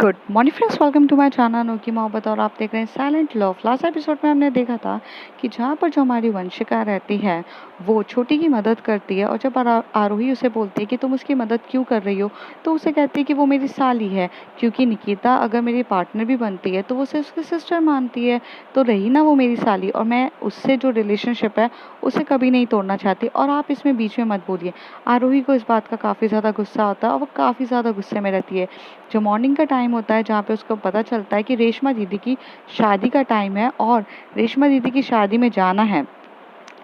Good morning friends, welcome to my channel Anokhi Mohabbat. और आप देख रहे हैं साइलेंट लव। लास्ट एपिसोड में हमने देखा था कि जहाँ पर जो हमारी वंशिका रहती है वो छोटी की मदद करती है, और जब आरोही उसे बोलती है कि तुम उसकी मदद क्यों कर रही हो, तो उसे कहती है कि वो मेरी साली है, क्योंकि निकिता अगर मेरी पार्टनर भी बनती है तो वो उसे उसकी सिस्टर मानती है। तो रही ना वो मेरी साली, और मैं उससे जो रिलेशनशिप है उसे कभी नहीं तोड़ना चाहती, और आप इसमें बीच में मत बोलिए। आरोही को इस बात का काफ़ी ज़्यादा गुस्सा होता है और वो काफ़ी ज़्यादा गुस्से में रहती है। जो मॉर्निंग का टाइम होता है जहाँ पे उसको पता चलता है कि रेशमा दीदी की शादी का टाइम है और रेशमा दीदी की शादी में जाना है,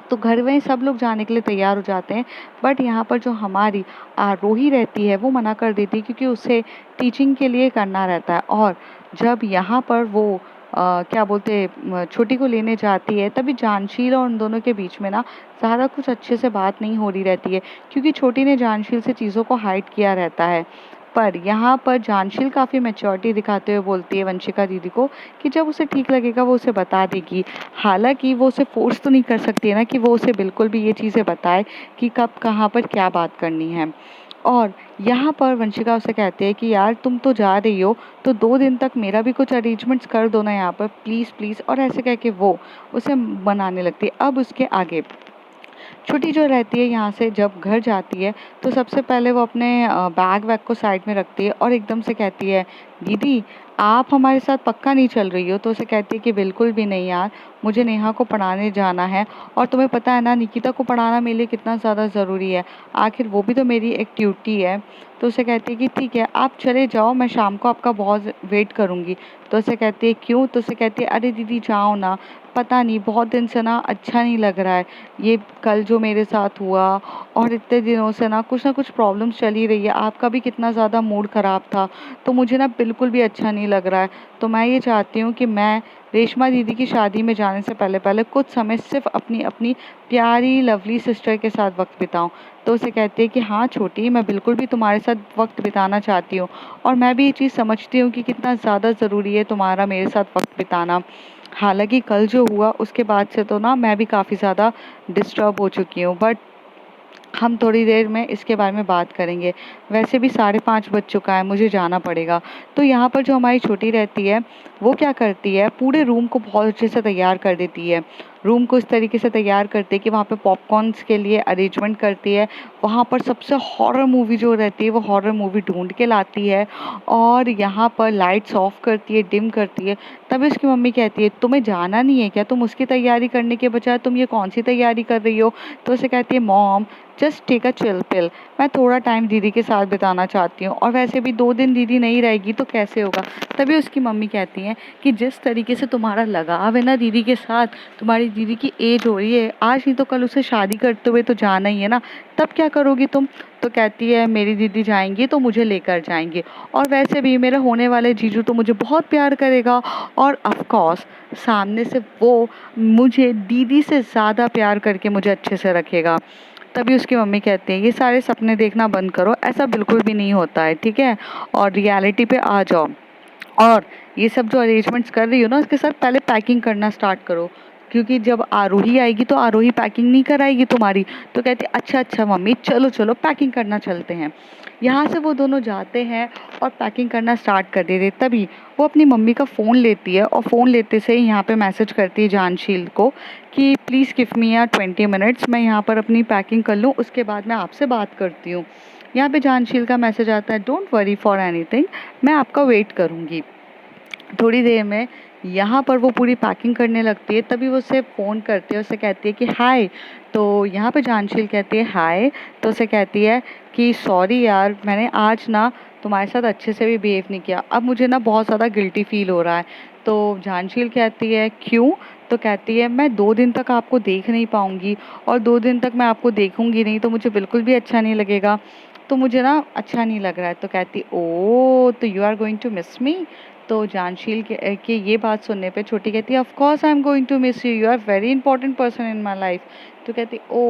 तो घर में सब लोग जाने के लिए तैयार हो जाते हैं। बट यहाँ पर जो हमारी आरोही रहती है वो मना कर देती है, क्योंकि उसे टीचिंग के लिए करना रहता है। और जब यहाँ पर वो क्या बोलते छोटी को लेने जाती है, तभी जानशील और उन दोनों के बीच में ना ज़्यादा कुछ अच्छे से बात नहीं हो रही रहती है, क्योंकि छोटी ने जानशील से चीज़ों को हाइड किया रहता है। पर यहाँ पर जानशील काफ़ी मैच्योरिटी दिखाते हुए बोलती है वंशिका दीदी को कि जब उसे ठीक लगेगा वो उसे बता देगी। हालांकि वो उसे फोर्स तो नहीं कर सकती है ना कि वो उसे बिल्कुल भी ये चीज़ें बताए कि कब कहाँ पर क्या बात करनी है। और यहाँ पर वंशिका उसे कहती है कि यार तुम तो जा रही हो, तो 2 दिन तक मेरा भी कुछ अरेंजमेंट्स कर दो ना यहाँ पर, प्लीज़ प्लीज़। और ऐसे कह के वो उसे मनाने लगती है। अब उसके आगे छुट्टी जो रहती है यहाँ से जब घर जाती है, तो सबसे पहले वो अपने बैग वैग को साइड में रखती है और एकदम से कहती है, दीदी आप हमारे साथ पक्का नहीं चल रही हो? तो उसे कहती है कि बिल्कुल भी नहीं यार, मुझे नेहा को पढ़ाने जाना है, और तुम्हें पता है ना निकिता को पढ़ाना मेरे लिए कितना ज़्यादा ज़रूरी है, आखिर वो भी तो मेरी एक ड्यूटी है। तो उसे कहती है कि ठीक है आप चले जाओ, मैं शाम को आपका बहुत वेट करूँगी। तो उसे कहती है क्यों? तो उसे कहती है अरे दीदी जाओ ना, पता नहीं बहुत दिन से ना अच्छा नहीं लग रहा है, ये कल जो मेरे साथ हुआ, और इतने दिनों से ना कुछ प्रॉब्लम्स चल ही रही है, आपका भी कितना ज़्यादा मूड ख़राब था, तो मुझे ना बिल्कुल भी अच्छा नहीं लग रहा है। तो मैं ये चाहती हूँ कि मैं रेशमा दीदी की शादी में जाने से पहले पहले कुछ समय सिर्फ अपनी अपनी प्यारी लवली सिस्टर के साथ वक्त बिताऊं। तो उसे कहती है कि हाँ छोटी, मैं बिल्कुल भी तुम्हारे साथ वक्त बिताना चाहती हूँ, और मैं भी ये चीज़ समझती हूँ कि कितना ज़्यादा ज़रूरी है तुम्हारा मेरे साथ वक्त बिताना। हालांकि कल जो हुआ उसके बाद से तो ना मैं भी काफ़ी ज़्यादा डिस्टर्ब हो चुकी हूँ, बट हम थोड़ी देर में इसके बारे में बात करेंगे। वैसे भी 5:30 बज चुका है, मुझे जाना पड़ेगा। तो यहाँ पर जो हमारी छोटी रहती है वो क्या करती है, पूरे रूम को बहुत अच्छे से तैयार कर देती है। रूम को इस तरीके से तैयार करती है कि वहाँ पे पॉपकॉर्न्स के लिए अरेंजमेंट करती है। वहाँ पर सबसे हॉरर मूवी जो रहती है वो हॉरर मूवी ढूंढ के लाती है, और यहाँ पर लाइट्स ऑफ करती है, डिम करती है। तभी उसकी मम्मी कहती है तुम्हें जाना नहीं है क्या? तुम उसकी तैयारी करने के बजाय तुम ये कौन सी तैयारी कर रही हो? तो उसे कहती है mom just take a chill pill, मैं थोड़ा टाइम दीदी के साथ बिताना चाहती हूँ, और वैसे भी 2 दिन दीदी नहीं रहेगी तो कैसे होगा। तभी उसकी मम्मी कहती हैं कि जिस तरीके से तुम्हारा लगाव है ना दीदी के साथ, तुम्हारी दीदी की एज हो रही है, आज नहीं तो कल उसे शादी करते हुए तो जाना ही है ना, तब क्या करोगी तुम? तो कहती है मेरी दीदी जाएंगी तो मुझे लेकर जाएंगे, और वैसे भी मेरा होने वाले जीजू तो मुझे बहुत प्यार करेगा, और ऑफ कोर्स सामने से वो मुझे दीदी से ज़्यादा प्यार करके मुझे अच्छे से रखेगा। तभी उसकी मम्मी कहती है ये सारे सपने देखना बंद करो, ऐसा बिल्कुल भी नहीं होता है, ठीक है, और रियलिटी पे आ जाओ। और ये सब जो अरेंजमेंट्स कर रही हो ना उसके साथ पहले पैकिंग करना स्टार्ट करो, क्योंकि जब आरोही आएगी तो आरोही पैकिंग नहीं कराएगी तुम्हारी। तो कहती अच्छा अच्छा मम्मी, चलो चलो पैकिंग करना चलते हैं। यहाँ से वो दोनों जाते हैं और पैकिंग करना स्टार्ट कर देते। तभी वो अपनी मम्मी का फ़ोन लेती है, और फ़ोन लेते से ही यहाँ पे मैसेज करती है जानशील को कि प्लीज़ गिव मी 20 मिनट्स, मैं यहाँ पर अपनी पैकिंग कर लूँ, उसके बाद मैं आपसे बात करती हूँ। यहाँ पे जानशील का मैसेज आता है डोंट वरी फॉर एनीथिंग, मैं आपका वेट करूँगी। थोड़ी देर में यहाँ पर वो पूरी पैकिंग करने लगती है, तभी वो उसे फ़ोन करती है, उसे कहती है कि हाय। तो यहाँ पे जानशील कहती है हाय। तो उसे कहती है कि सॉरी यार, मैंने आज ना तुम्हारे साथ अच्छे से भी बिहेव नहीं किया, अब मुझे ना बहुत ज़्यादा गिल्टी फील हो रहा है। तो जानशील कहती है क्यों? तो कहती है मैं 2 दिन तक आपको देख नहीं पाऊँगी, और 2 दिन तक मैं आपको देखूँगी नहीं तो मुझे बिल्कुल भी अच्छा नहीं लगेगा, तो मुझे ना अच्छा नहीं लग रहा है। तो कहती ओ तो you are going to miss me? तो जानशील के ये बात सुनने पे छोटी कहती है of course I am going to miss you, you are very important person in my life. तो कहती ओ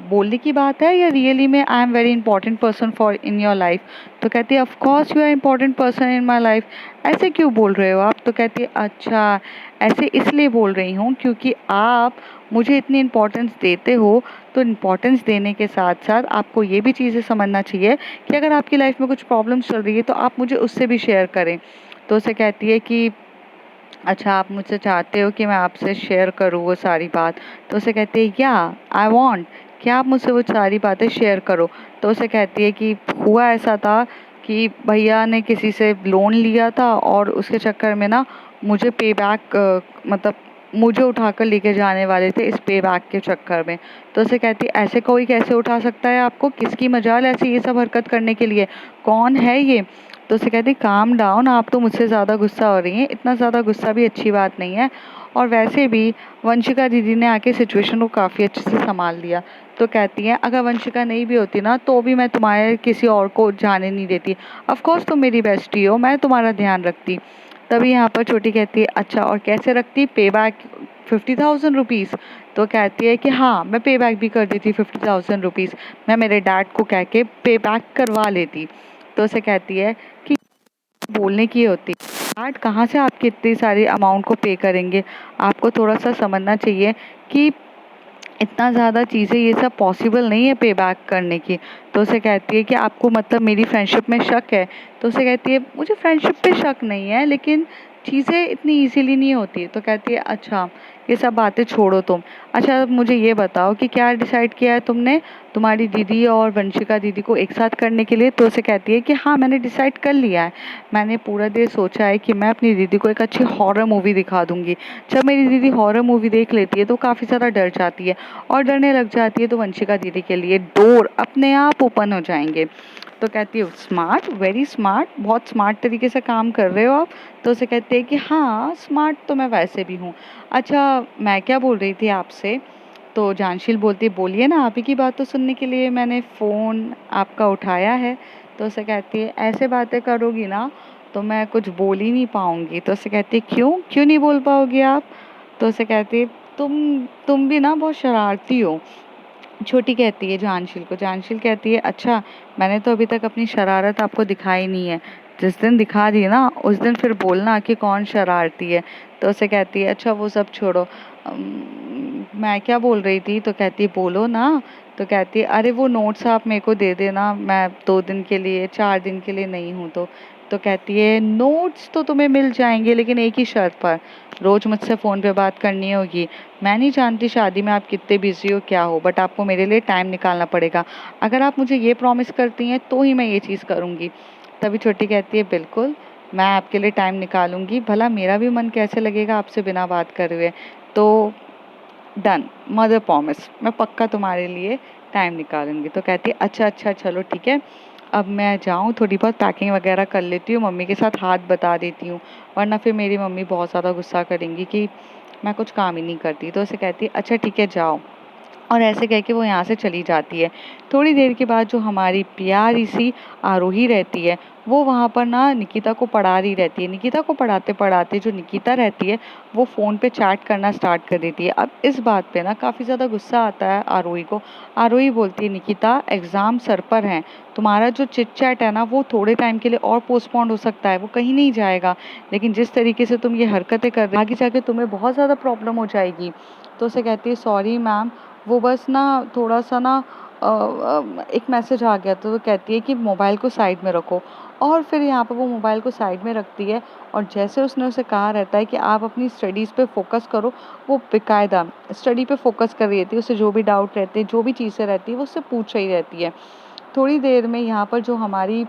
बोलने की बात है या रियली में I am very important person for in your life? तो कहती है of course you are important person in my life, ऐसे क्यों बोल रहे हो आप? तो कहती है अच्छा ऐसे इसलिए बोल रही हूँ क्योंकि आप मुझे इतनी इम्पोर्टेंस देते हो, तो इम्पोर्टेंस देने के साथ साथ आपको ये भी चीज़ें समझना चाहिए कि अगर आपकी लाइफ में कुछ प्रॉब्लम्स चल रही है तो आप मुझे उससे भी शेयर करें। तो तो उसे कहती है कि अच्छा आप मुझसे चाहते हो कि मैं आपसे शेयर करूँ वो सारी बात। तो उसे कहती है या आई वांट कि आप मुझसे वो सारी बातें शेयर करो। तो उसे कहती है कि हुआ ऐसा था कि भैया ने किसी से लोन लिया था और उसके चक्कर में ना मुझे पे बैक मतलब मुझे उठाकर लेके जाने वाले थे इस पे बैक के चक्कर में। तो उसे कहती है ऐसे कोई कैसे उठा सकता है आपको, किसकी मजाल ऐसे ये सब हरकत करने के लिए, कौन है ये। तो उसे कहती काम डाउन, आप तो मुझसे ज़्यादा गुस्सा हो रही हैं, इतना ज़्यादा गुस्सा भी अच्छी बात नहीं है। और वैसे भी वंशिका दीदी ने आके सिचुएशन को काफ़ी अच्छे से संभाल लिया। तो कहती है अगर वंशिका नहीं भी होती ना तो भी मैं तुम्हारे किसी और को जाने नहीं देती, ऑफ कोर्स तुम मेरी बेस्टी हो, मैं तुम्हारा ध्यान रखती। तभी यहाँ पर छोटी कहती है अच्छा और कैसे रखती, पे बैक 50,000 रुपीज़। तो कहती है कि हाँ मैं पे बैक भी कर देती 50,000 रुपीज़, मैं मेरे डैड को कह के पे बैक करवा लेती। तो उसे कहती है कि बोलने की होती डैड कहाँ से आपकी इतनी सारी अमाउंट को पे करेंगे, आपको थोड़ा सा समझना चाहिए कि इतना ज़्यादा चीज़ें ये सब पॉसिबल नहीं है पे बैक करने की। तो उसे कहती है कि आपको मतलब मेरी फ्रेंडशिप में शक है। तो उसे कहती है मुझे फ्रेंडशिप पे शक नहीं है लेकिन चीज़ें इतनी इजीली नहीं होती। तो कहती है अच्छा ये सब बातें छोड़ो तुम, अच्छा अब मुझे ये बताओ कि क्या डिसाइड किया है तुमने तुम्हारी दीदी और वंशिका दीदी को एक साथ करने के लिए। तो उसे कहती है कि हाँ मैंने डिसाइड कर लिया है, मैंने पूरा दिन सोचा है कि मैं अपनी दीदी को एक अच्छी हॉरर मूवी दिखा दूंगी। जब मेरी दीदी हॉरर मूवी देख लेती है तो काफ़ी ज़्यादा डर जाती है और डरने लग जाती है तो वंशिका दीदी के लिए डोर अपने आप ओपन हो जाएंगे। तो कहती है स्मार्ट, वेरी स्मार्ट, बहुत स्मार्ट तरीके से काम कर रहे हो आप। तो उसे कहते हैं कि हाँ स्मार्ट तो मैं वैसे भी हूँ। अच्छा मैं क्या बोल रही थी आपसे, तो जानशील बोलती है बोलिए ना, आप ही की बात तो सुनने के लिए मैंने फ़ोन आपका उठाया है। तो उसे कहती है ऐसे बातें करोगी ना तो मैं कुछ बोल ही नहीं पाऊँगी। तो उसे कहती है क्यों क्यों नहीं बोल पाओगी आप। तो उसे कहती है तुम भी ना बहुत शरारती हो। छोटी कहती है जानशील को, जानशील कहती है अच्छा मैंने तो अभी तक अपनी शरारत आपको दिखाई नहीं है, जिस दिन दिखा दी ना उस दिन फिर बोलना कि कौन शरारती है। तो उसे कहती है अच्छा वो सब छोड़ो, मैं क्या बोल रही थी। तो कहती है बोलो ना। तो कहती है अरे वो नोट्स आप मेरे को दे देना, मैं 2 दिन के लिए 4 दिन के लिए नहीं हूँ। तो कहती है नोट्स तो तुम्हें मिल जाएंगे लेकिन एक ही शर्त पर, रोज़ मुझसे फ़ोन पे बात करनी होगी। मैं नहीं जानती शादी में आप कितने बिजी हो क्या हो, बट आपको मेरे लिए टाइम निकालना पड़ेगा। अगर आप मुझे ये प्रॉमिस करती हैं तो ही मैं ये चीज़ करूँगी। तभी छोटी कहती है बिल्कुल मैं आपके लिए टाइम निकालूंगी, भला मेरा भी मन कैसे लगेगा आपसे बिना बात करे हुए। तो डन, मदर प्रॉमिस, मैं पक्का तुम्हारे लिए टाइम निकालूंगी। तो कहती है अच्छा अच्छा चलो ठीक है, अब मैं जाऊँ थोड़ी बहुत पैकिंग वगैरह कर लेती हूँ, मम्मी के साथ हाथ बता देती हूँ, वरना फिर मेरी मम्मी बहुत ज़्यादा गुस्सा करेंगी कि मैं कुछ काम ही नहीं करती। तो उसे कहती है अच्छा ठीक है जाओ, और ऐसे कह के वो यहाँ से चली जाती है। थोड़ी देर के बाद जो हमारी प्यारी सी आरोही रहती है वो वहाँ पर ना निकिता को पढ़ा रही रहती है। निकिता को पढ़ाते पढ़ाते जो निकिता रहती है वो फ़ोन पे चैट करना स्टार्ट कर देती है। अब इस बात पे ना काफ़ी ज़्यादा गुस्सा आता है आरोही को। आरोही बोलती है निकिता एग्ज़ाम सर पर हैं, तुम्हारा जो चिट चैट है ना वो थोड़े टाइम के लिए और पोस्टपोन्ड हो सकता है, वो कहीं नहीं जाएगा, लेकिन जिस तरीके से तुम ये हरकतें कर रहे हो आगे जाके तुम्हें बहुत ज़्यादा प्रॉब्लम हो जाएगी। तो उसे कहती है सॉरी मैम, वो बस ना थोड़ा सा ना एक मैसेज आ गया था। तो कहती है कि मोबाइल को साइड में रखो, और फिर यहाँ पर वो मोबाइल को साइड में रखती है और जैसे उसने उसे कहा रहता है कि आप अपनी स्टडीज़ पे फोकस करो, वो बेकायदा स्टडी पे फोकस कर रही थी। उसे जो भी डाउट रहते हैं, जो भी चीज़ें रहती है वो उससे पूछ रही रहती है। थोड़ी देर में यहाँ पर जो हमारी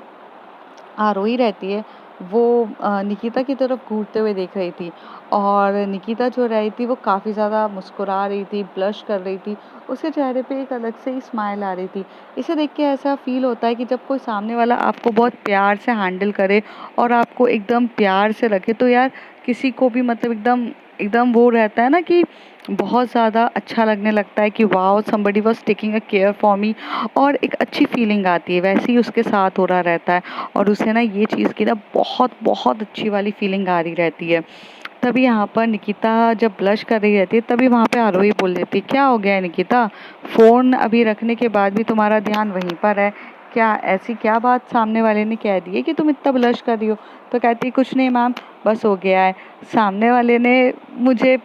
आरोही रहती है वो निकिता की तरफ घूरते हुए देख रही थी, और निकिता जो रही थी वो काफ़ी ज़्यादा मुस्कुरा रही थी, ब्लश कर रही थी, उसके चेहरे पे एक अलग से ही स्माइल आ रही थी। इसे देख के ऐसा फील होता है कि जब कोई सामने वाला आपको बहुत प्यार से हैंडल करे और आपको एकदम प्यार से रखे तो यार किसी को भी मतलब एकदम एकदम वो रहता है ना कि बहुत ज़्यादा अच्छा लगने लगता है कि wow somebody was taking a care for मी, और एक अच्छी फीलिंग आती है। वैसे ही उसके साथ हो रहा रहता है और उसे ना ये चीज़ की ना बहुत बहुत अच्छी वाली फीलिंग आ रही रहती है। तभी यहाँ पर निकिता जब ब्लश कर रही रहती है तभी वहाँ पे आरोही बोल देती है क्या हो गया है निकिता, फ़ोन अभी रखने के बाद भी तुम्हारा ध्यान वहीं पर है क्या, ऐसी क्या बात सामने वाले ने कह दी है कि तुम इतना ब्लश कर रही हो। तो कहती कुछ नहीं मैम, बस हो गया है, सामने वाले ने मुझे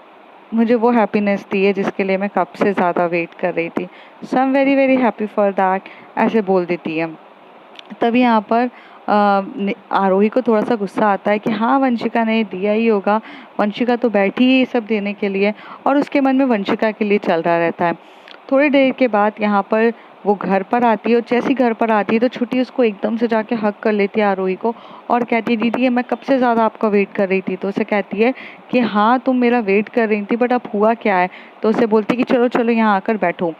मुझे वो हैप्पीनेस दी है जिसके लिए मैं कब से ज़्यादा वेट कर रही थी, so I am very very happy for that, ऐसे बोल देती है। तभी यहाँ पर आरोही को थोड़ा सा गुस्सा आता है कि हाँ वंशिका ने दिया ही होगा, वंशिका तो बैठी है ये सब देने के लिए, और उसके मन में वंशिका के लिए चल रहा रहता है। थोड़ी देर के बाद यहाँ पर वो घर पर आती है, और जैसी घर पर आती है तो छुट्टी उसको एकदम से जाके हक कर लेती है आरोही को, और कहती है दीदी ये मैं कब से ज़्यादा आपका वेट कर रही थी। तो उसे कहती है कि हाँ तुम मेरा वेट कर रही थी, बट अब हुआ क्या है। तो उसे बोलती है कि चलो चलो यहाँ आकर बैठो।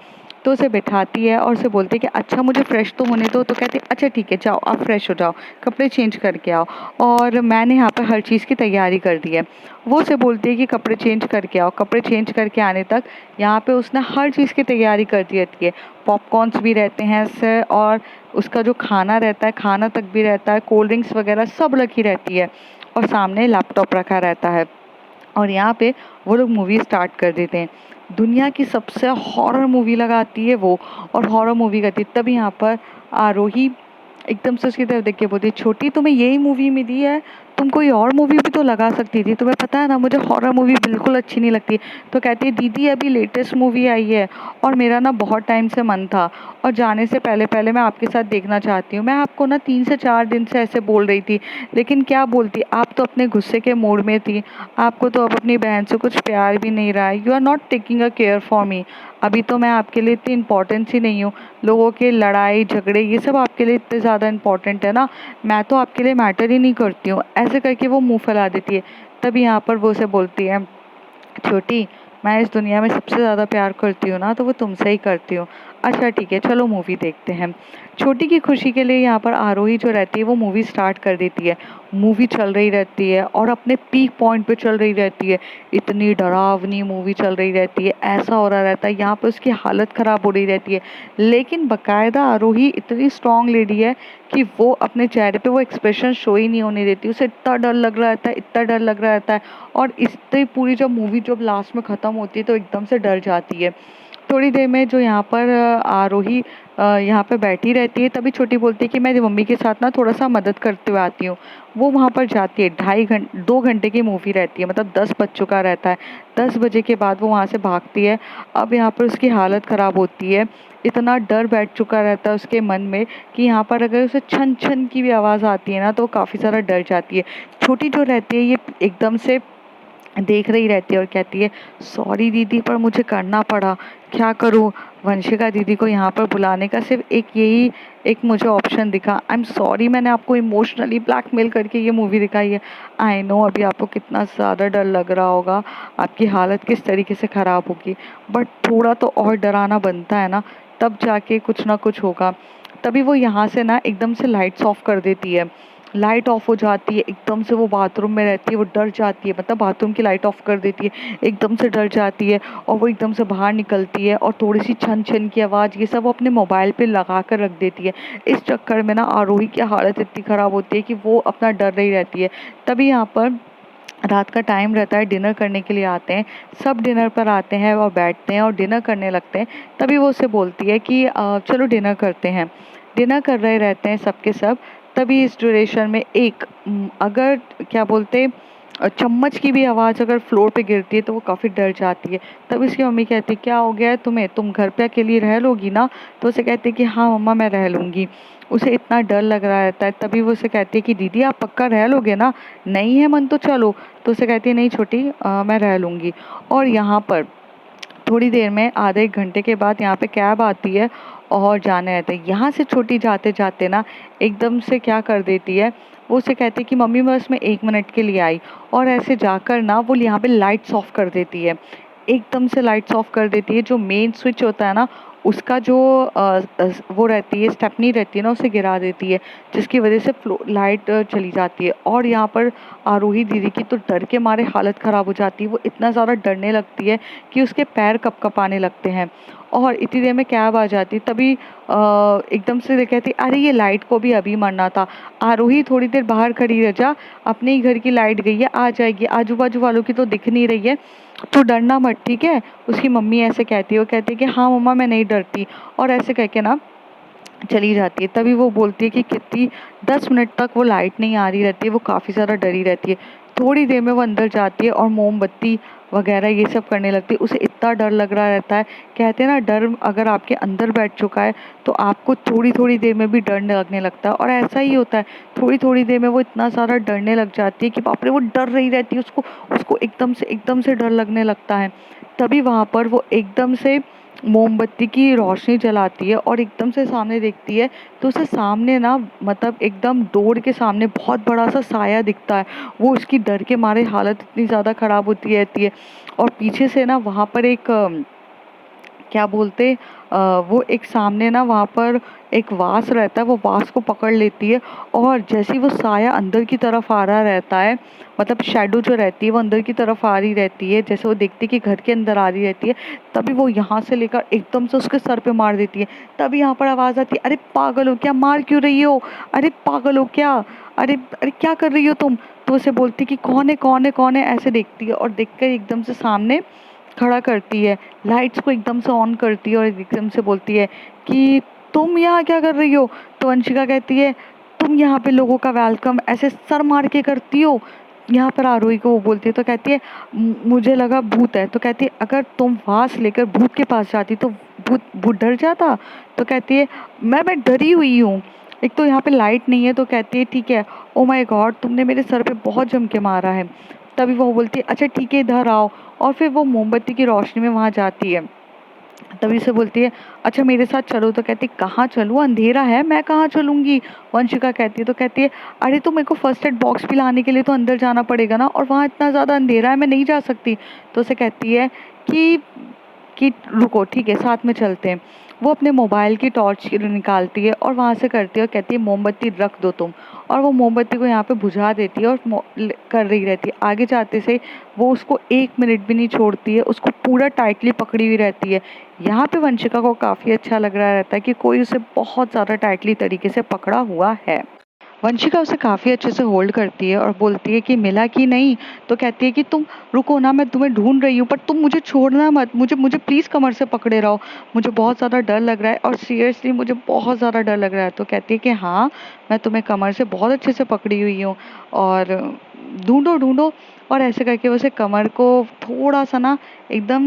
तो उसे बिठाती है और उसे बोलती है कि अच्छा मुझे फ्रेश तो होने दो। तो कहती है अच्छा ठीक है जाओ आप फ्रेश हो जाओ, कपड़े चेंज करके आओ, और मैंने यहाँ पर हर चीज़ की तैयारी कर दी है। वो उसे बोलती है कि कपड़े चेंज करके आओ। कपड़े चेंज करके आने तक यहाँ पे उसने हर चीज़ की तैयारी कर दी रहती है। पॉपकॉर्न्स भी रहते हैं से, और उसका जो खाना रहता है खाना तक भी रहता है, कोल्ड ड्रिंक्स वगैरह सब रखी रहती है, और सामने लैपटॉप रखा रहता है। और यहाँ पे वो लोग मूवी स्टार्ट कर देते हैं। दुनिया की सबसे हॉरर मूवी लगाती है वो, और हॉरर मूवी करती है। तभी यहाँ पर आरोही एकदम से उसकी तरफ देख के बोलती है छोटी तुम्हें यही मूवी मिली है, तुम कोई और मूवी भी तो लगा सकती थी, तुम्हें पता है ना मुझे हॉरर मूवी बिल्कुल अच्छी नहीं लगती। तो कहती है दीदी अभी लेटेस्ट मूवी आई है, और मेरा ना बहुत टाइम से मन था, और जाने से पहले पहले मैं आपके साथ देखना चाहती हूँ। मैं आपको ना 3 से 4 दिन से ऐसे बोल रही थी, लेकिन क्या बोलती, आप तो अपने गुस्से के मूड में थी। आपको तो अब अपनी बहन से कुछ प्यार भी नहीं रहा है। You are not taking a care for me. अभी तो मैं आपके लिए इतनी इम्पोर्टेंस ही नहीं हूँ। लोगों के लड़ाई झगड़े ये सब आपके लिए इतने ज़्यादा इम्पोर्टेंट है ना, मैं तो आपके लिए मैटर ही नहीं करती हूँ। ऐसे करके वो मुंह फैला देती है। तभी यहाँ पर वो उसे बोलती है छोटी मैं इस दुनिया में सबसे ज़्यादा प्यार करती हूँ ना, तो वो तुमसे ही करती हूँ। अच्छा ठीक है चलो मूवी देखते हैं। छोटी की खुशी के लिए यहाँ पर आरोही जो रहती है वो मूवी स्टार्ट कर देती है। मूवी चल रही रहती है और अपने पीक पॉइंट पे चल रही रहती है। इतनी डरावनी मूवी चल रही रहती है, ऐसा हो रहा रहता है यहाँ पे उसकी हालत ख़राब हो रही रहती है। लेकिन बाकायदा आरोही इतनी स्ट्रॉन्ग लेडी है कि वो अपने चेहरे पे वो एक्सप्रेशन शो ही नहीं होने देती। उसे इतना डर लग रहा रहता है, इतना डर लग रहा रहता है, और इससे पूरी जब मूवी जब लास्ट में ख़त्म होती है तो एकदम से डर जाती है। थोड़ी देर में जो यहाँ पर आरोही यहाँ पे बैठी रहती है, तभी छोटी बोलती है कि मैं मम्मी के साथ ना थोड़ा सा मदद करते हुए आती हूँ। वो वहाँ पर जाती है। 2 घंटे की मूवी रहती है, मतलब 10 बज चुका रहता है। 10 बजे के बाद वो वहाँ से भागती है। अब यहाँ पर उसकी हालत ख़राब होती है। इतना डर बैठ चुका रहता है उसके मन में कि यहाँ पर अगर उसे छन छन की भी आवाज़ आती है ना तो काफ़ी ज़्यादा डर जाती है। छोटी जो रहती है ये एकदम से देख रही रहती है और कहती है सॉरी दीदी पर मुझे करना पड़ा, क्या करूँ। वंशिका दीदी को यहाँ पर बुलाने का सिर्फ एक यही एक मुझे ऑप्शन दिखा। आई एम सॉरी मैंने आपको इमोशनली ब्लैकमेल करके ये मूवी दिखाई है। आई नो अभी आपको कितना ज़्यादा डर लग रहा होगा, आपकी हालत किस तरीके से ख़राब होगी, बट थोड़ा तो और डराना बनता है ना, तब जाके कुछ ना कुछ होगा। तभी वो यहाँ से ना एकदम से लाइट्स ऑफ कर देती है। लाइट ऑफ हो जाती है एकदम से। वो बाथरूम में रहती है, वो डर जाती है, मतलब बाथरूम की लाइट ऑफ कर देती है, एकदम से डर जाती है, और वो एकदम से बाहर निकलती है और थोड़ी सी छन छन की आवाज़ ये सब वो अपने मोबाइल पे लगा कर रख देती है। इस चक्कर में ना आरोही की हालत इतनी ख़राब होती है कि वो अपना डर रही रहती है। तभी यहाँ पर रात का टाइम रहता है, डिनर करने के लिए आते हैं सब। डिनर पर आते हैं और बैठते हैं और डिनर करने लगते हैं। तभी वो उसे बोलती है कि चलो डिनर करते हैं। डिनर कर रहे रहते हैं सबके सब। तभी इस ड्यूरेशन में एक अगर क्या बोलते चम्मच की भी आवाज़ अगर फ्लोर पे गिरती है तो वो काफ़ी डर जाती है। तब इसकी मम्मी कहती है क्या हो गया है तुम्हें, तुम घर पे अकेली रह लोगी ना। तो उसे कहती है कि हाँ मम्मा मैं रह लूँगी। उसे इतना डर लग रहा रहता है। तभी वो उसे कहती है कि दीदी आप पक्का रह लोगे ना, नहीं है मन तो चलो। तो उसे कहती है नहीं छोटी मैं रह लूँगी। और यहाँ पर थोड़ी देर में आधे 1 घंटे के बाद यहाँ पे कैब आती है और जाने रहते हैं। यहाँ से छोटी जाते जाते ना एकदम से क्या कर देती है, वो उसे कहती है कि मम्मी मैं बस में 1 मिनट के लिए आई, और ऐसे जाकर ना वो यहाँ पे लाइट्स ऑफ कर देती है। एकदम से लाइट्स ऑफ कर देती है। जो मेन स्विच होता है ना उसका जो वो रहती है स्टेपनी रहती है ना उसे गिरा देती है, जिसकी वजह से लाइट चली जाती है। और यहाँ पर आरोही दीदी की तो डर के मारे हालत ख़राब हो जाती है। वो इतना ज़्यादा डरने लगती है कि उसके पैर कँपकँपाने लगते हैं। और इतनी देर में कैब आ जाती है। तभी एकदम से कहती अरे ये लाइट को भी अभी मरना था। आरोही थोड़ी देर बाहर खड़ी रह जा, अपने ही घर की लाइट गई है, आ जाएगी, आजू बाजू वालों की तो दिख नहीं रही है, तो डरना मत ठीक है। उसकी मम्मी ऐसे कहती है, वो कहती है कि हाँ मम्मा मैं नहीं डरती, और ऐसे कह के ना चली जाती है। तभी वो बोलती है कि कितनी 10 मिनट तक वो लाइट नहीं आ रही रहती है, वो काफ़ी ज़्यादा डरी रहती है। थोड़ी देर में वो अंदर जाती है और मोमबत्ती वगैरह ये सब करने लगती है। उसे इतना डर लग रहा रहता है। कहते हैं ना, डर अगर आपके अंदर बैठ चुका है तो आपको थोड़ी थोड़ी देर में भी डर लगने लगता है, और ऐसा ही होता है। थोड़ी थोड़ी देर में वो इतना सारा डरने लग जाती है कि बाप रे, वो डर रही रहती है, उसको उसको एकदम से डर लगने लगता है। तभी वहाँ पर वो एकदम से मोमबत्ती की रोशनी जलाती है और एकदम से सामने देखती है, तो उसे सामने ना, मतलब एकदम डोर के सामने बहुत बड़ा सा साया दिखता है। वो उसकी डर के मारे हालत इतनी ज़्यादा ख़राब होती रहती है। और पीछे से ना वहाँ पर एक क्या बोलते वो एक सामने ना वहाँ पर एक वास रहता है, वो वास को पकड़ लेती है। और जैसे ही वो साया अंदर की तरफ आ रहा रहता है, मतलब शैडो जो रहती है वो अंदर की तरफ आ रही रहती है, जैसे वो देखती है कि घर के अंदर आ रही रहती है, तभी वो यहाँ से लेकर एकदम से उसके सर पे मार देती है। तभी यहाँ पर आवाज़ आती है, अरे पागल हो क्या, मार क्यों रही हो, अरे पागल हो क्या, अरे अरे क्या कर रही हो तुम। तो उसे बोलती है कि कौन है कौन है कौन है, ऐसे देखती है और देखकर एकदम से सामने खड़ा करती है, लाइट्स को एकदम से ऑन करती है और एकदम से बोलती है कि तुम यहाँ क्या कर रही हो। तो वंशिका कहती है, तुम यहाँ पे लोगों का वेलकम ऐसे सर मार के करती हो। यहाँ पर आरोही को वो बोलती है, तो कहती है मुझे लगा भूत है। तो कहती है, अगर तुम वास लेकर भूत के पास जाती तो भूत भूत डर जाता। तो कहती है, मैं डरी हुई हूँ, एक तो यहाँ पे लाइट नहीं है। तो कहती है, ठीक है, ओ माय गॉड, तुमने मेरे सर पे बहुत जम के मारा है। तभी वो बोलती है, अच्छा ठीक है, इधर आओ। और फिर वो मोमबत्ती की रोशनी में वहाँ जाती है। तभी से बोलती है, अच्छा मेरे साथ चलो। तो कहती है, कहाँ चलूँ, अंधेरा है, मैं कहाँ चलूँगी। वंशिका कहती है, तो कहती है, अरे तो मेरे को फर्स्ट एड बॉक्स भी लाने के लिए तो अंदर जाना पड़ेगा ना, और वहाँ इतना ज़्यादा अंधेरा है, मैं नहीं जा सकती। तो उसे कहती है कि रुको, ठीक है, साथ में चलते हैं। वो अपने मोबाइल की टॉर्च निकालती है और वहाँ से करती है और कहती है, मोमबत्ती रख दो तुम। और वो मोमबत्ती को यहाँ पे बुझा देती है और कर रही रहती है। आगे जाते से वो उसको 1 मिनट भी नहीं छोड़ती है, उसको पूरा टाइटली पकड़ी हुई रहती है। यहाँ पे वंशिका को काफ़ी अच्छा लग रहा रहता है कि कोई उसे बहुत ज़्यादा टाइटली तरीके से पकड़ा हुआ है। वंशिका उसे काफ़ी अच्छे से होल्ड करती है और बोलती है कि मिला कि नहीं। तो कहती है कि तुम रुको ना, मैं तुम्हें ढूंढ रही हूँ, पर तुम मुझे छोड़ना मत, मुझे मुझे प्लीज़ कमर से पकड़े रहो, मुझे बहुत ज़्यादा डर लग रहा है, और सीरियसली मुझे बहुत ज़्यादा डर लग रहा है। तो कहती है कि हाँ, मैं तुम्हें कमर से बहुत अच्छे से पकड़ी हुई हूँ, और ढूंढो ढूंढो। और ऐसे करके उसे कमर को थोड़ा सा ना एकदम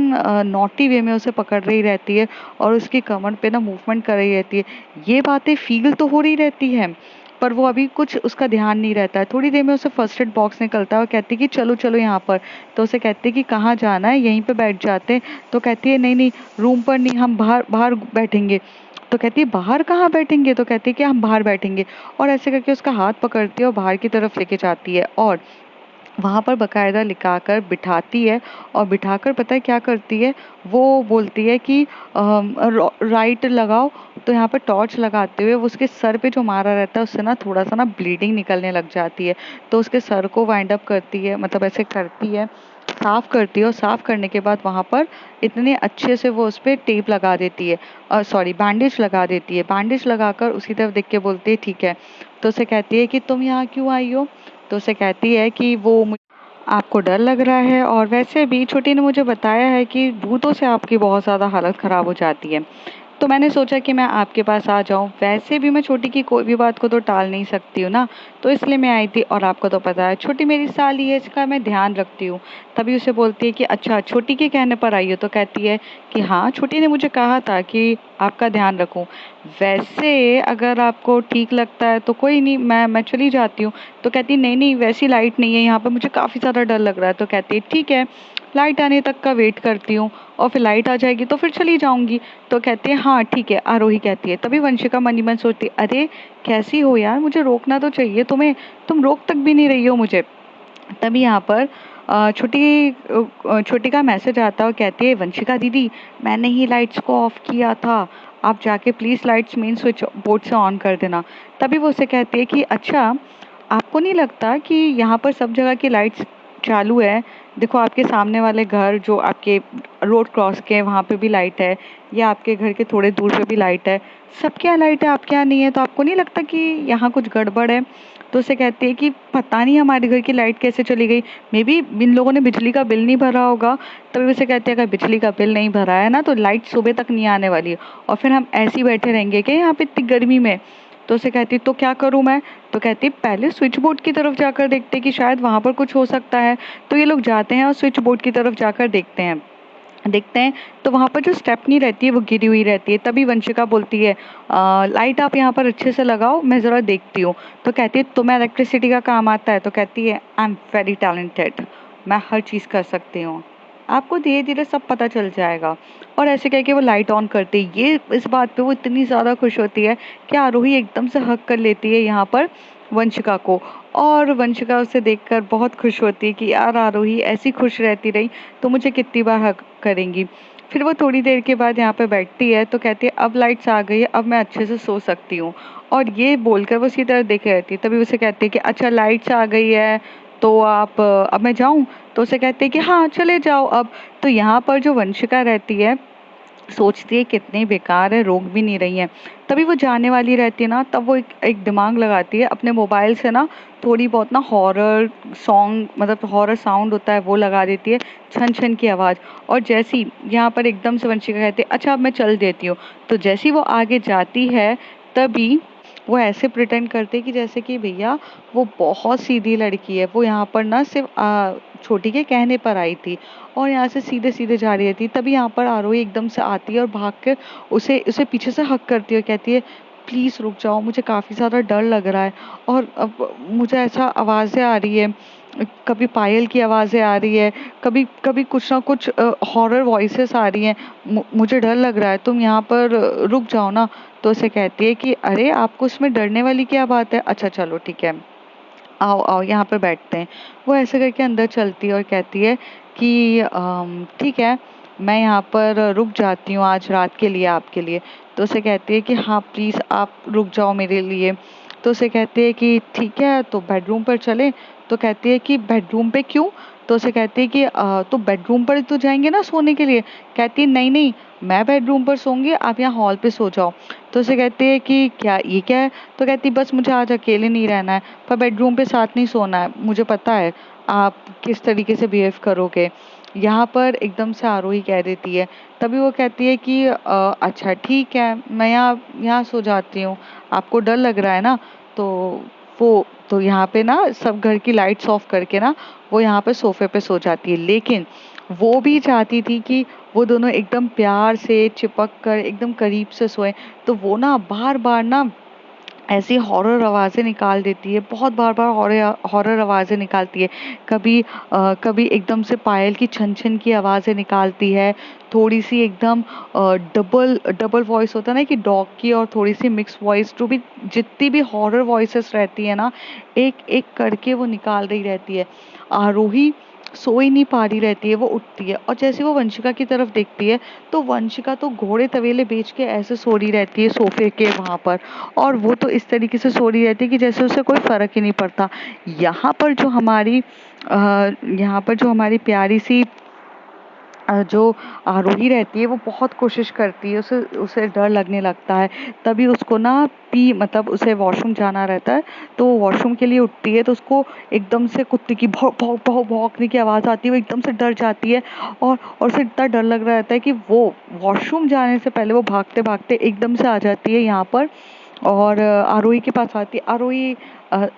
नॉटी वे में उसे पकड़ रही रहती है और उसकी कमर पे ना मूवमेंट कर रही रहती है। ये बातें फील तो हो रही रहती है, पर वो अभी कुछ उसका ध्यान नहीं रहता है। थोड़ी देर में उसे फर्स्ट एड बॉक्स निकलता है और कहती है कि चलो चलो यहाँ पर। तो उसे कहती है कि कहाँ जाना है, यहीं पे बैठ जाते हैं। तो कहती है, नहीं नहीं, रूम पर नहीं, हम बाहर बाहर बैठेंगे। तो कहती है, बाहर कहाँ बैठेंगे। तो कहती है कि हम बाहर बैठेंगे। और ऐसे करके उसका हाथ पकड़ती है और बाहर की तरफ लेके जाती है, और वहाँ पर बकायदा लिखाकर बिठाती है। और बिठाकर पता है क्या करती है, वो बोलती है कि राइट लगाओ। तो यहाँ पर टॉर्च लगाते हुए वो उसके सर पे जो मारा रहता है उससे ना थोड़ा सा ना ब्लीडिंग निकलने लग जाती है। तो उसके सर को वाइंड अप करती है, मतलब ऐसे करती है, साफ करती है, और साफ करने के बाद वहाँ पर इतने अच्छे से वो उस पर टेप लगा देती है, सॉरी बैंडेज लगा देती है। बैंडेज लगाकर उसी तरफ देख के बोलती है, ठीक है। तो उसे कहती है कि तुम यहाँ क्यों आई हो। तो उसे कहती है कि वो आपको डर लग रहा है, और वैसे भी छोटी ने मुझे बताया है कि भूतों से आपकी बहुत ज़्यादा हालत ख़राब हो जाती है। तो मैंने सोचा कि मैं आपके पास आ जाऊं। वैसे भी मैं छोटी की कोई भी बात को तो टाल नहीं सकती हूँ ना, तो इसलिए मैं आई थी। और आपको तो पता है छोटी मेरी साली है, इसका मैं ध्यान रखती हूँ। तभी उसे बोलती है कि अच्छा, छोटी के कहने पर आई हो। तो कहती है कि हाँ, छोटी ने मुझे कहा था कि आपका ध्यान रखूँ। वैसे अगर आपको ठीक लगता है तो कोई नहीं, मैं चली जाती हूँ। तो कहती है, नहीं नहीं, वैसी लाइट नहीं है यहाँ पर, मुझे काफ़ी ज़्यादा डर लग रहा है। तो कहती है, ठीक है, लाइट आने तक का वेट करती हूँ, और फिर लाइट आ जाएगी तो फिर चली जाऊंगी। तो कहते हैं, हाँ ठीक है, आरोही कहती है। तभी वंशिका मन ही मन सोचती है, अरे कैसी हो यार, मुझे रोकना तो चाहिए तुम्हें, तुम रोक तक भी नहीं रही हो मुझे। तभी यहाँ पर छोटी का मैसेज आता है और कहती है, वंशिका दीदी, मैंने ही लाइट्स को ऑफ किया था, आप जाके please lights main switch board से ऑन कर देना। तभी वो उसे कहती है कि अच्छा, आपको नहीं लगता कि यहाँ पर सब जगह की लाइट्स चालू है। देखो, आपके सामने वाले घर जो आपके रोड क्रॉस के हैं वहाँ पे भी लाइट है, या आपके घर के थोड़े दूर पे भी लाइट है, सबके यहाँ लाइट है, आपके यहाँ नहीं है। तो आपको नहीं लगता कि यहाँ कुछ गड़बड़ है। तो उसे कहती है कि पता नहीं हमारे घर की लाइट कैसे चली गई, मे बी इन लोगों ने बिजली का बिल नहीं भरा होगा। तभी उसे कहते हैं, अगर बिजली का बिल नहीं भरा है ना तो लाइट सुबह तक नहीं आने वाली है, और फिर हम ऐसे ही बैठे रहेंगे क्या यहाँ पे इतनी गर्मी में। तो तो उसे कहती तो क्या करूँ मैं? तो कहती पहले स्विच बोर्ड की तरफ जाकर देखते कि शायद वहाँ पर कुछ हो सकता है। तो ये लोग जाते हैं और स्विच बोर्ड की तरफ जाकर देखते हैं तो वहाँ पर जो स्टेपनी रहती है वो गिरी हुई रहती है। तभी वंशिका बोलती है लाइट आप यहाँ पर अच्छे से लगाओ, मैं ज़रा देखती हूँ। तो कहती है तुम्हें इलेक्ट्रिसिटी का काम आता है? तो कहती है आई एम वेरी टैलेंटेड, मैं हर चीज़ कर सकती हूँ, आपको धीरे धीरे सब पता चल जाएगा। और ऐसे कह के वो लाइट ऑन करती है। ये इस बात पे वो इतनी ज़्यादा खुश होती है कि आरोही एकदम से हक कर लेती है यहाँ पर वंशिका को। और वंशिका उसे देखकर बहुत खुश होती है कि यार आरोही ऐसी खुश रहती रही तो मुझे कितनी बार हक करेंगी। फिर वो थोड़ी देर के बाद यहाँ पे बैठती है तो कहती है अब लाइट्स आ गई है, अब मैं अच्छे से सो सकती हूँ। और ये बोलकर वो उसी तरह देखे रहती है। तभी उसे कहती है कि अच्छा लाइट्स आ गई है तो आप अब मैं जाऊँ? तो उसे कहते हैं कि हाँ चले जाओ अब। तो यहाँ पर जो वंशिका रहती है सोचती है कितनी बेकार है, रोक भी नहीं रही है। तभी वो जाने वाली रहती है ना, तब वो एक दिमाग लगाती है अपने मोबाइल से ना, थोड़ी बहुत ना हॉरर सॉन्ग मतलब हॉरर साउंड होता है वो लगा देती है, छन छन की आवाज़। और जैसी यहाँ पर एकदम से वंशिका कहती है अच्छा अब मैं चल देती हूँ। तो जैसी वो आगे जाती है तभी वो ऐसे प्रिटेंड करते कि जैसे कि भैया वो बहुत सीधी लड़की है, वो यहाँ पर ना सिर्फ छोटी के कहने पर आई थी और यहाँ से सीधे सीधे जा रही थी। तभी यहाँ पर आरोही एकदम से आती है और भाग कर उसे उसे पीछे से हक करती है, कहती है प्लीज़ रुक जाओ, मुझे काफ़ी ज़्यादा डर लग रहा है और अब मुझे ऐसा आवाज़ें आ रही है, कभी पायल की आवाज़ें आ रही है, कभी कभी कुछ ना कुछ हॉरर वॉइसेस आ रही हैं, मुझे डर लग रहा है, तुम यहाँ पर रुक जाओ ना। तो उसे कहती है कि अरे आपको इसमें डरने वाली क्या बात है, अच्छा चलो ठीक है, आओ आओ यहाँ पर बैठते हैं। वो ऐसे करके अंदर चलती है और कहती है कि ठीक है, मैं यहाँ पर रुक जाती हूँ आज रात के लिए आपके लिए। तो उसे कहती है कि हाँ प्लीज़ आप रुक जाओ मेरे लिए। तो उसे कहती है कि ठीक है तो बेडरूम पर चले। तो कहती है कि बेडरूम पे क्यों? तो उसे कहती है कि तो बेडरूम पर तो जाएंगे ना सोने के लिए। कहती है नहीं नहीं, मैं बेडरूम पर सोऊंगी, आप यहाँ हॉल पे सो जाओ। तो उसे कहती है कि क्या ये क्या है? तो कहती है बस मुझे आज अकेले नहीं रहना है, पर बेडरूम पे साथ नहीं सोना है, मुझे पता है आप किस तरीके से बिहेव करोगे। यहाँ पर एकदम से आरोही कह देती है। तभी वो कहती है कि अच्छा ठीक है, मैं यहाँ यहाँ सो जाती हूँ, आपको डर लग रहा है ना। तो वो तो यहाँ पे ना सब घर की लाइट्स ऑफ करके ना वो यहाँ पे सोफे पे सो जाती है। लेकिन वो भी चाहती थी कि वो दोनों एकदम प्यार से चिपक कर एकदम करीब से सोए। तो वो ना बार बार ना ऐसी हॉरर आवाज़ें निकाल देती है, बहुत बार-बार हॉरर हॉरर आवाज़ें निकालती है। कभी एकदम से पायल की छन-छन की आवाज़ें निकालती है, थोड़ी-सी एकदम डबल डबल वॉइस होता है ना कि डॉग की और थोड़ी-सी मिक्स वॉइस, जो भी जितनी भी हॉरर वॉइसेस रहती है ना, एक-एक करके वो निकाल रही रहती है। आरोही सो ही नहीं पा रही रहती है, वो उठती है और जैसे वो वंशिका की तरफ देखती है, तो वंशिका तो घोड़े तवेले बेच के ऐसे सो रही रहती है सोफ़े के वहाँ पर। और वो तो इस तरीके से सो रही रहती है कि जैसे उसे कोई फ़र्क ही नहीं पड़ता। यहाँ पर जो हमारी यहाँ पर जो हमारी प्यारी सी जो आरोही रहती है वो बहुत कोशिश करती है, उसे उसे डर लगने लगता है। तभी उसको ना पी मतलब उसे वॉशरूम जाना रहता है, तो वो वॉशरूम के लिए उठती है तो उसको एकदम से कुत्ते की भौं भौं भौं भौंकने की आवाज़ आती है, वो एकदम से डर जाती है और उसे इतना डर लग रहा रहता है कि वो वॉशरूम जाने से पहले वो भागते-भागते एकदम से आ जाती है यहाँ पर और आरोही के पास आती है।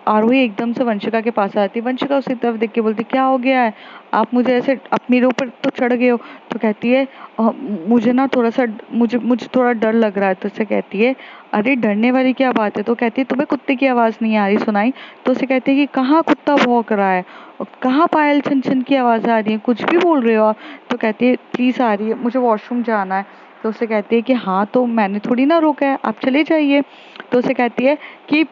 आरोही एकदम से वंशिका के पास आती है। वंशिका उसी तरफ देख के बोलती है क्या हो गया है? आप मुझे ऐसे आप मेरे ऊपर तो चढ़ गए हो। तो कहती है मुझे ना थोड़ा-सा मुझे मुझे थोड़ा डर लग रहा है। तो उससे कहती है अरे डरने वाली क्या बात है? तो कहती है तुम्हें कुत्ते की आवाज़ नहीं आ रही सुनाई? तो उसे कहती है कि कहाँ कुत्ता भौंक रहा है? कहाँ पायल छन-छन की आवाज़ आ रही है? कुछ भी बोल रहे हो आप? तो कहती है प्लीज़ आ रही है, मुझे वॉशरूम जाना है। तो उसे कहती है कि हाँ तो मैंने थोड़ी ना रोका है, आप चले जाइए। तो उसे कहती है कि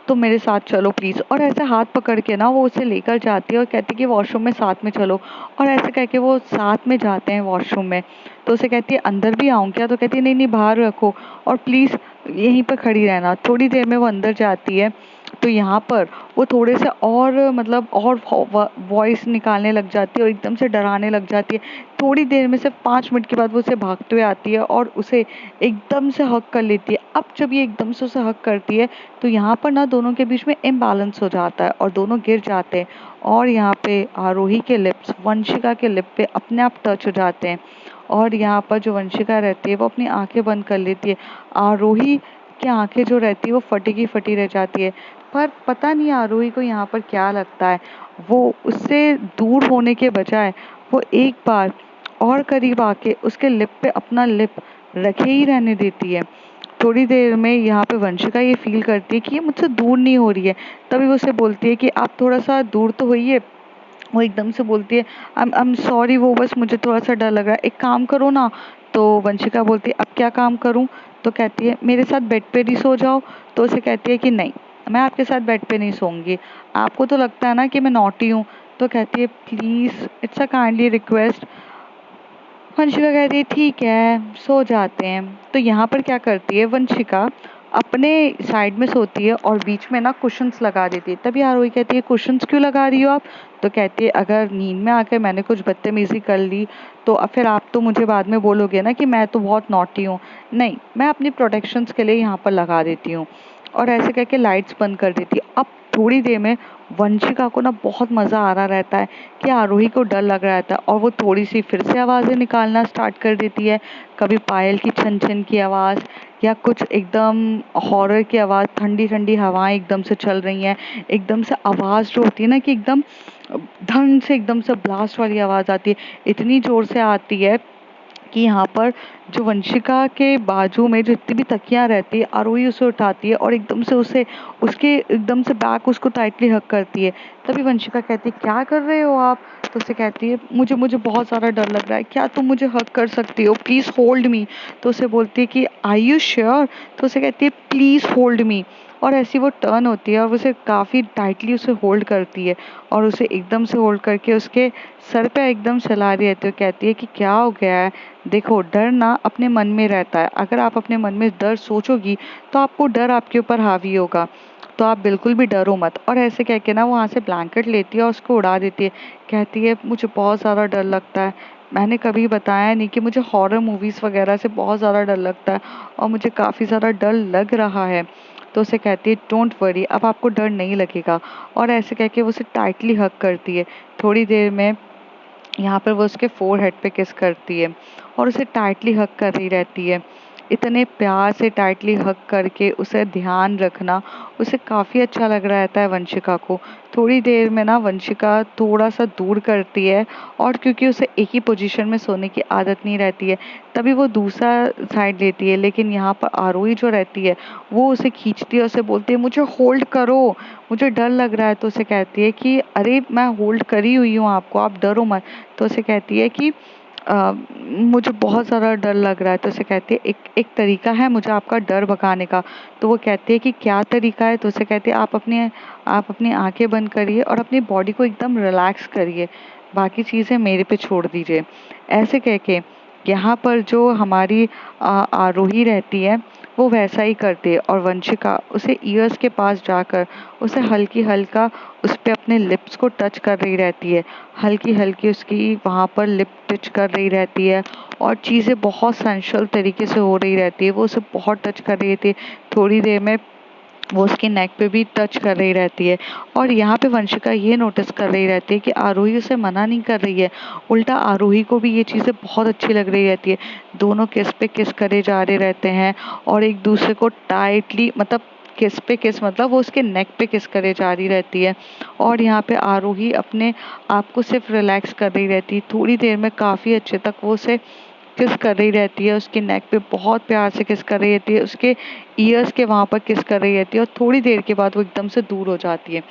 तुम मेरे साथ चलो प्लीज़। और ऐसे हाथ पकड़ के ना वो उसे लेकर जाती है और कहती है कि वॉशरूम में साथ में चलो। और ऐसे कह के वो साथ में जाते हैं वॉशरूम में। तो उसे कहती है अंदर भी आऊँ क्या? तो कहती है नहीं नहीं बाहर रखो और प्लीज़ यहीं पर खड़ी रहना। थोड़ी देर में वो अंदर जाती है तो यहाँ पर वो थोड़े से और मतलब और वॉइस निकालने लग जाती है और एकदम से डराने लग जाती है। थोड़ी देर में, सिर्फ 5 मिनट के बाद वो उसे भागते हुए आती है और उसे एकदम से हग कर लेती है। अब जब ये एकदम से उसे हग करती है तो यहाँ पर ना दोनों के बीच में इम्बैलेंस हो जाता है और दोनों गिर जाते हैं और यहाँ पे आरोही के लिप्स वंशिका के लिप पे अपने आप टच हो जाते हैं। और यहाँ पर जो वंशिका रहती है वो अपनी आंखें बंद कर लेती है। आरोही कि आंखें जो रहती है वो फटी की फटी रह जाती है। पर पता नहीं आरोही को यहाँ पर क्या लगता है, वो उससे दूर होने के बजाय वो एक बार और करीब आके उसके लिप पे अपना लिप रखे ही रहने देती है। थोड़ी देर में यहाँ पे वंशिका ये फील करती है कि ये मुझसे दूर नहीं हो रही है। तभी वो उसे बोलती है कि आप थोड़ा सा दूर तो होइए। वो एकदम से बोलती है, आई एम सॉरी, वो बस मुझे थोड़ा सा डर लग रहा है, एक काम करो ना। तो वंशिका बोलती है, अब क्या काम करूं? तो कहती है, मेरे साथ बेड पे ही सो जाओ। तो उसे कहती है कि नहीं, मैं आपके साथ बेड पे नहीं सोऊंगी, आपको तो लगता है ना कि मैं नॉटी हूँ। तो कहती है, please it's a kindly request. Vanshika कहती है, ठीक है सो जाते हैं। तो यहाँ पर क्या करती है वंशिका, अपने साइड में सोती है और बीच में ना कुशन्स लगा देती है। तभी आरोही कहती है, कुशन्स क्यों लगा रही हो आप? तो कहती है, अगर नींद में आकर मैंने कुछ बदतमीजी कर ली तो अब फिर आप तो मुझे बाद में बोलोगे ना कि मैं तो बहुत नॉटी हूँ। नहीं, मैं अपनी प्रोटेक्शंस के लिए यहाँ पर लगा देती हूँ। और ऐसे करके लाइट्स बंद कर देती है। अब थोड़ी देर में वंशिका को ना बहुत मज़ा आ रहा रहता है कि आरोही को डर लग रहा था, और वो थोड़ी सी फिर से आवाज़ें निकालना स्टार्ट कर देती है। कभी पायल की छन छन की आवाज़, या कुछ एकदम हॉरर की आवाज़, ठंडी ठंडी हवाएं एकदम से चल रही हैं, एकदम से आवाज़ जो होती है ना कि एकदम धन से एकदम से ब्लास्ट वाली आवाज़ आती है, इतनी ज़ोर से आती है कि यहाँ पर जो वंशिका के बाजू में जो जितनी भी तकियाँ रहती है, आरोही उसे उठाती है और एकदम से उसे उसके एकदम से बैक उसको टाइटली हग करती है। तभी वंशिका कहती है, क्या कर रहे हो आप? तो उसे कहती है, मुझे मुझे बहुत सारा डर लग रहा है, क्या तुम मुझे हग कर सकती हो? Please hold me. तो उसे बोलती है कि आर यू श्योर? तो उसे कहती है, प्लीज़ होल्ड मी। और ऐसी वो टर्न होती है और उसे काफ़ी टाइटली उसे होल्ड करती है, और उसे एकदम से होल्ड करके उसके सर पे एकदम चला रही रहती है। कहती है कि क्या हो गया है? देखो, डर ना अपने मन में रहता है, अगर आप अपने मन में डर सोचोगी तो आपको डर आपके ऊपर हावी होगा, तो आप बिल्कुल भी डरो मत। और ऐसे कह के ना वहाँ से ब्लैंकेट लेती है और उसको उड़ा देती है। कहती है, मुझे बहुत ज़्यादा डर लगता है, मैंने कभी बताया नहीं कि मुझे हॉरर मूवीज़ वगैरह से बहुत ज़्यादा डर लगता है, और मुझे काफ़ी ज़्यादा डर लग रहा है। तो उसे कहती है, डोंट वरी, अब आपको डर नहीं लगेगा। और ऐसे कह के वो उसे टाइटली हग करती है। थोड़ी देर में यहाँ पर वो उसके फोरहेड पे किस करती है और उसे टाइटली हग कर रही रहती है। इतने प्यार से टाइटली हग करके उसे ध्यान रखना उसे काफ़ी अच्छा लग रहा रहता है वंशिका को। थोड़ी देर में ना वंशिका थोड़ा सा दूर करती है, और क्योंकि उसे एक ही पोजीशन में सोने की आदत नहीं रहती है, तभी वो दूसरा साइड लेती है। लेकिन यहाँ पर आरोही जो रहती है वो उसे खींचती है, उसे बोलती है, मुझे होल्ड करो, मुझे डर लग रहा है। तो उसे कहती है कि अरे मैं होल्ड करी हुई हूँ आपको, आप डरो मत। तो उसे कहती है कि मुझे बहुत ज़्यादा डर लग रहा है। तो उसे कहती है, एक एक तरीका है मुझे आपका डर भगाने का। तो वो कहती है कि क्या तरीका है? तो उसे कहती है, आप अपनी आंखें बंद करिए और अपनी बॉडी को एकदम रिलैक्स करिए, बाकी चीज़ें मेरे पे छोड़ दीजिए। ऐसे कह के यहाँ पर जो हमारी आरोही रहती है वो वैसा ही करती है, और वंशिका उसे ईयर्स के पास जाकर उसे हल्की हल्का उस पे अपने लिप्स को टच कर रही रहती है, हल्की हल्की उसकी वहाँ पर लिप टच कर रही रहती है, और चीज़ें बहुत सेंशुअल तरीके से हो रही रहती है, वो उसे बहुत टच कर रही थी। थोड़ी देर में वो उसकी नेक पे भी टच कर रही रहती है, और यहाँ पे वंशिका ये नोटिस कर रही रहती है कि आरोही उसे मना नहीं कर रही है, उल्टा आरोही को भी ये चीज़ें बहुत अच्छी लग रही रहती है। दोनों किस पे किस करे जा रहे रहते हैं, और एक दूसरे को टाइटली, मतलब किस पे किस मतलब वो उसके नेक पे किस करे जा रही रहती है, और यहाँ पे आरोही अपने आप को सिर्फ रिलैक्स कर रही रहती है। थोड़ी देर में काफ़ी अच्छे तक वो उसे किस कर रही रहती है, उसकी नेक पे बहुत प्यार से किस कर रही रहती है, उसके ईयर्स के वहाँ पर किस कर रही रहती है, और थोड़ी देर के बाद वो एकदम से दूर हो जाती है।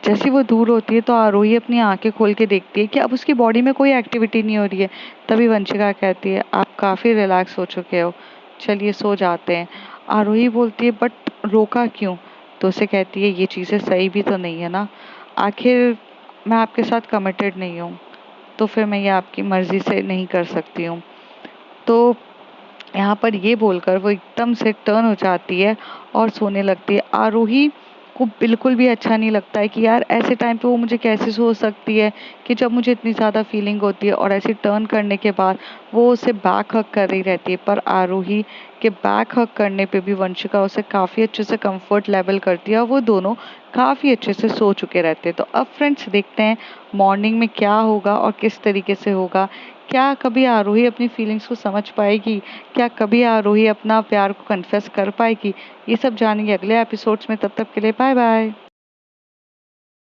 जैसे वो दूर होती है तो आरोही अपनी आंखें खोल के देखती है कि अब उसकी बॉडी में कोई एक्टिविटी नहीं हो रही है। तभी वंशिका कहती है, आप काफ़ी रिलैक्स हो चुके हो, चलिए सो जाते हैं। आरोही बोलती है, बट रोका क्यों? तो उसे कहती है, ये चीज़ें सही भी तो नहीं है ना, आखिर मैं आपके साथ कमिटेड नहीं हूँ, तो फिर मैं ये आपकी मर्ज़ी से नहीं कर सकती हूँ। तो यहाँ पर ये बोलकर वो एकदम से टर्न हो जाती है और सोने लगती है। आरोही को बिल्कुल भी अच्छा नहीं लगता है कि यार ऐसे टाइम पे वो मुझे कैसे सो सकती है, कि जब मुझे इतनी ज़्यादा फीलिंग होती है, और ऐसे टर्न करने के बाद वो उसे बैक हग कर रही रहती है। पर आरोही के बैक हग करने पे भी वंशिका उसे काफ़ी अच्छे से कंफर्ट लेवल करती है, और वो दोनों काफ़ी अच्छे से सो चुके रहते हैं। तो अब फ्रेंड्स देखते हैं मॉर्निंग में क्या होगा और किस तरीके से होगा, क्या कभी आरोही अपनी फीलिंग्स को समझ पाएगी? क्या कभी आरोही अपना प्यार को कन्फेस कर पाएगी? ये सब जानेंगे अगले एपिसोड्स में। तब तक के लिए बाय बाय।